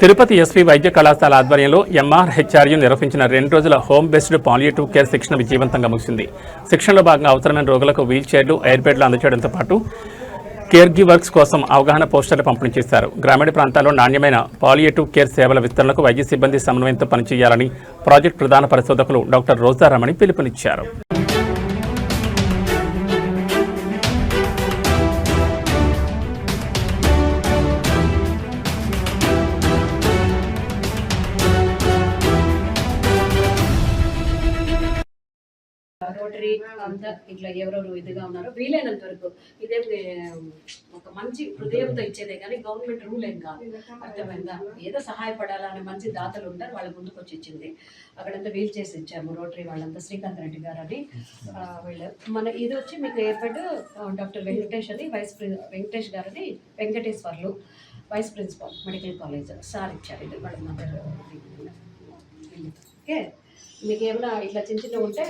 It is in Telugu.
తిరుపతి ఎస్వి వైద్య కళాశాల ఆధ్వర్యంలో ఎంఆర్హెచ్ఆర్యు నిర్వహించిన 2 రోజుల హోమ్ బేస్డ్ పాలియేటివ్ కేర్ శిక్షణ విజయవంతంగా ముగిసింది. శిక్షణలో భాగంగా అవసరమైన రోగులకు వీల్ చైర్లు, ఎయిర్ బెడ్లు అందజేయడంతో పాటు కేర్ గివర్స్ కోసం అవగాహన పోస్టర్లు పంపిణీ చేశారు. గ్రామీణ ప్రాంతాల్లో నాణ్యమైన పాలియేటివ్ కేర్ సేవల విస్తరణకు వైద్య సిబ్బంది సమన్వయంతో పనిచేయాలని ప్రాజెక్టు ప్రధాన పరిశోధకులు డాక్టర్ రోజారమణి పిలుపునిచ్చారు. రోటరీ అంతా ఇట్లా ఎవరెవరు ఇదిగా ఉన్నారో వీలైనంత వరకు ఇదే ఒక మంచి హృదయంతో ఇచ్చేదే కానీ గవర్నమెంట్ రూల్ ఏం కాదు. అర్థమైందా? ఏదో సహాయపడాలని మంచి దాతలు ఉంటారు, వాళ్ళ ముందుకు వచ్చి ఇచ్చింది. అక్కడంతా వీల్ చేసి ఇచ్చాము రోటరీ వాళ్ళంతా. శ్రీకాంత్ రెడ్డి గారు అని వీళ్ళు. మన ఇది వచ్చి మీకు ఏర్పాటు డాక్టర్ వెంకటేష్ అని వెంకటేష్ గారని Venkateswarlu vice principal medical college sir ఇచ్చారు. ఇది వాళ్ళ మదర్. ఓకే, మీకు ఏమైనా ఇట్లా చిన్న చిన్నవి ఉంటే